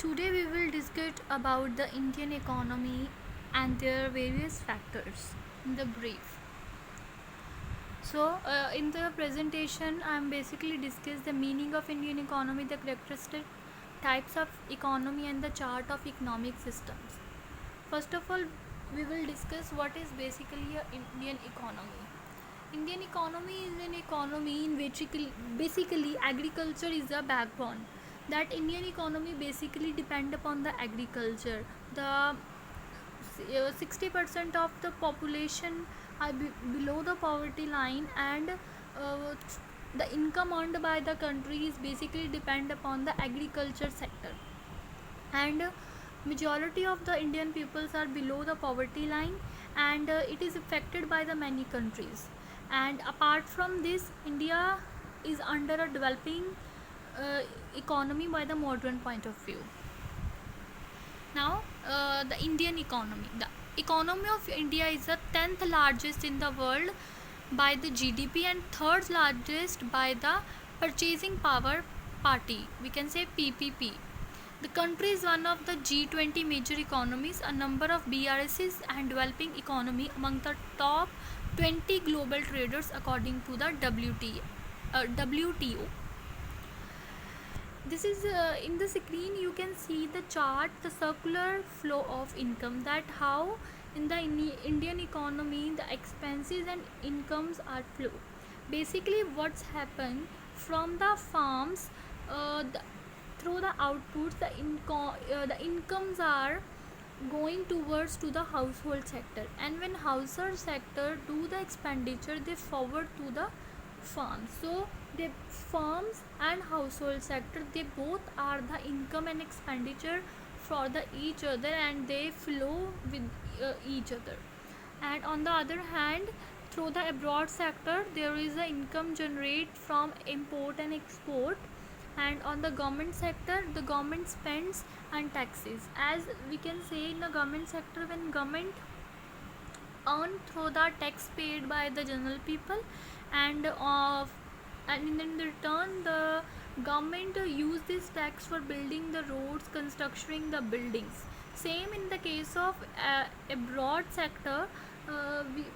Today we will discuss about the Indian economy and their various factors in the brief. In the presentation, I am basically discuss the meaning of Indian economy, the characteristic types of economy, and the chart of economic systems. First of all, we will discuss what is basically a Indian economy. Indian economy is an economy in which basically agriculture is the backbone. That Indian economy basically depend upon the agriculture. The 60% of the population are below the poverty line, and the income earned by the country is basically depend upon the agriculture sector. And majority of the Indian peoples are below the poverty line, and it is affected by the many countries. And apart from this, India is under a developing economy by the modern point of view. Now, the Indian economy. The economy of India is the 10th largest in the world by the GDP and third largest by the purchasing power party. We can say PPP. The country is one of the G20 major economies, a number of BRICs, and developing economy among the top 20 global traders according to the WTO. This is in the screen you can see the chart, the circular flow of income, that how in the Indian economy the expenses and incomes are flow. Basically what's happened from the farms, through the outputs, the incomes are going towards to the household sector, and when household sector do the expenditure, they forward to the farms. So the farms and household sector, they both are the income and expenditure for the each other, and they flow with each other. And on the other hand, through the abroad sector, there is a income generate from import and export. And on the government sector, the government spends and taxes. As we can say, in the government sector, when government earn through the tax paid by the general people, and in return the government use this tax for building the roads, constructing the buildings. Same in the case of abroad sector.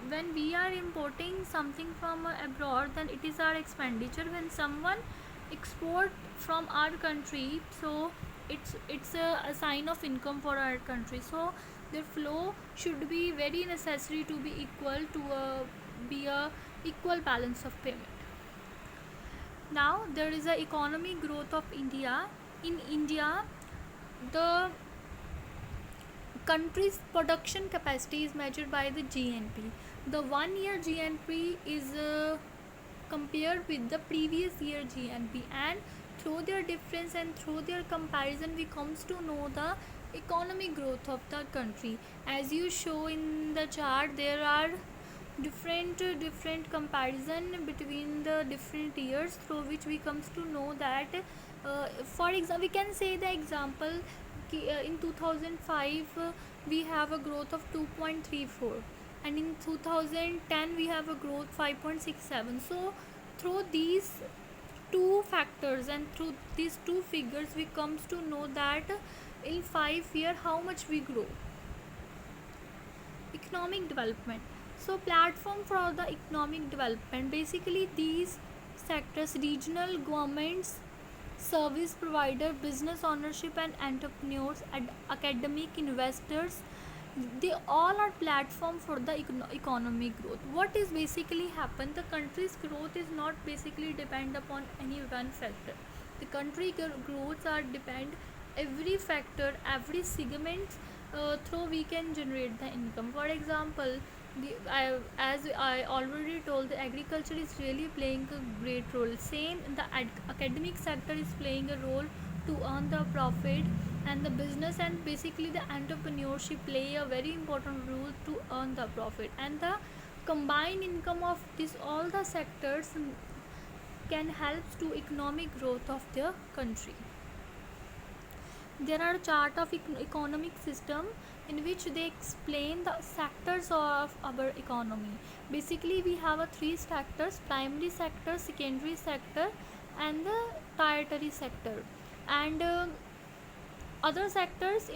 When we are importing something from abroad, then it is our expenditure. When someone export from our country, so it's a sign of income for our country. So their flow should be very necessary to be equal to be a equal balance of payment. Now there is a economic growth of India. In India, the country's production capacity is measured by the GNP. The 1 year GNP is compared with the previous year GNP, and through their difference and through their comparison, we comes to know the economic growth of the country. As you show in the chart, there are different comparison between the different years, through which we comes to know that for example, we can say the example in 2005 we have a growth of 2.34, and in 2010 we have a growth 5.67. So through these two factors and through these two figures, we comes to know that in 5 year how much we grow. Economic development. So platform for the economic development, basically these sectors: regional governments, service provider, business ownership and entrepreneurs, and academic investors, they all are platform for the economic growth. What is basically happen, the country's growth is not basically depend upon any one factor. The country growths are depend every factor, every segment, through we can generate the income. For example, as I already told, the agriculture is really playing a great role. Same in the academic sector is playing a role to earn the profit, and the business and basically the entrepreneurship play a very important role to earn the profit. And the combined income of this all the sectors can help to economic growth of the country. There are chart of economic system in which they explain the sectors of our economy. Basically we have a three sectors: primary sector, secondary sector, and the tertiary sector. And Other sectors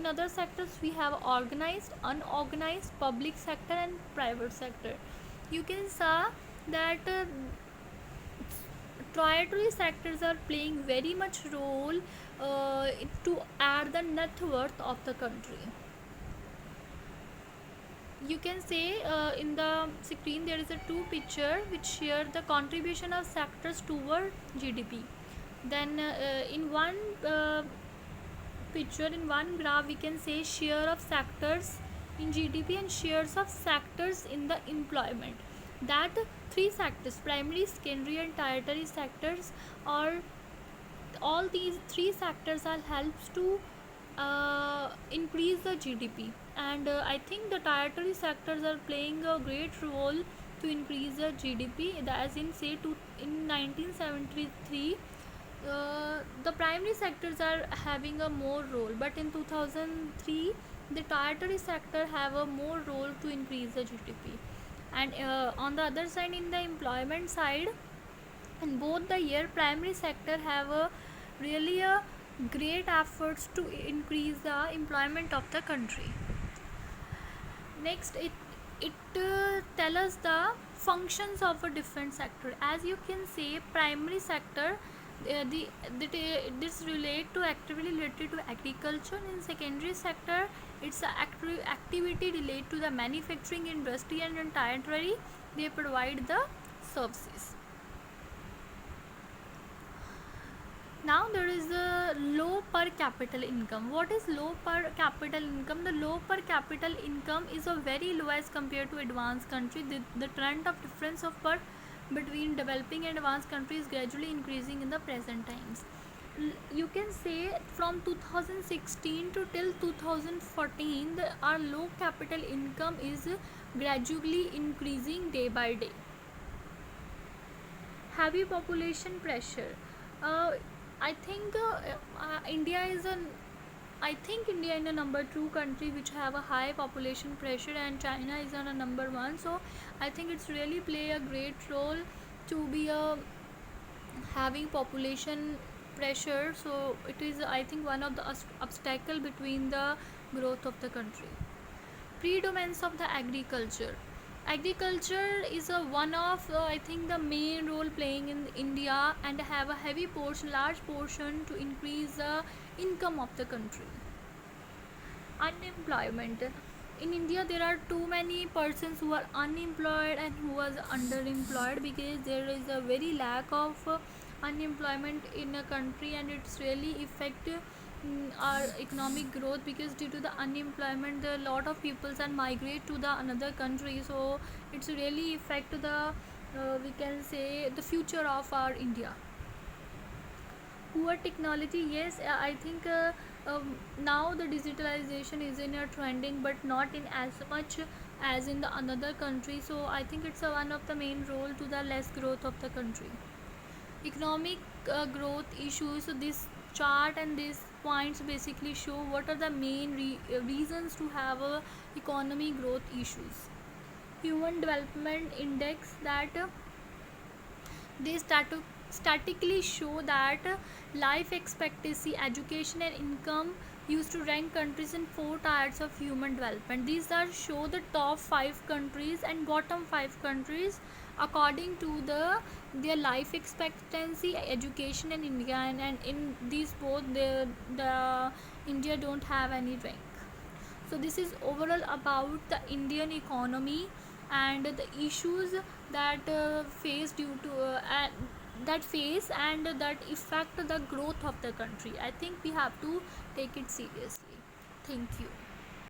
we have organized, unorganized, public sector and private sector. You can say that tertiary sectors are playing very much role to add the net worth of the country. You can say in the screen there is a two picture which share the contribution of sectors toward GDP. Then in one picture, in one graph, we can say share of sectors in GDP and shares of sectors in the employment. That three sectors, primary, secondary and tertiary sectors, are all these three sectors are helps to increase the GDP. And I think the tertiary sectors are playing a great role to increase the GDP. As in say in 1973 the primary sectors are having a more role, but in 2003 the tertiary sector have a more role to increase the GDP. And on the other side, in the employment side, in both the year primary sector have a really a great efforts to increase the employment of the country. Next, it tell us the functions of a different sector. As you can say, primary sector this relate to activity related to agriculture. In secondary sector, it's a activity related to the manufacturing industry, and in tertiary they provide the services. Now there is the low per capita income. What is low per capita income? The low per capita income is a very low as compared to advanced country. The trend of difference of per between developing and advanced countries is gradually increasing in the present times. You can say from 2016 to till 2014 our low capital income is gradually increasing day by day. Heavy population pressure. I think India is India is a number 2 country which have a high population pressure, and China is on a number 1. So I think it's really play a great role to be having population pressure. So it is, I think, one of the obstacle between the growth of the country. Predominance of the agriculture is one of I think the main role playing in India, and have a large portion to increase the income of the country. Unemployment. In India there are too many persons who are unemployed and who are underemployed, because there is a very lack of unemployment in a country, and it's really affect our economic growth, because due to the unemployment a lot of peoples are migrate to the another country. So it's really affect the we can say the future of our India. Poor technology. Yes, I think now the digitalization is in a trending, but not in as much as in the another country. So I think it's one of the main role to the less growth of the country. Economic growth issues. So this chart and these points basically show what are the main reasons to have a economy growth issues. Human development index, that they statically show that life expectancy, education and income used to rank countries in 4 tiers of human development. These are show the top 5 countries and bottom 5 countries according to their life expectancy, education and India, and in these both the India don't have any rank. So this is overall about the Indian economy and the issues that face due to that face and that affect the growth of the country. I think we have to take it seriously. Thank you.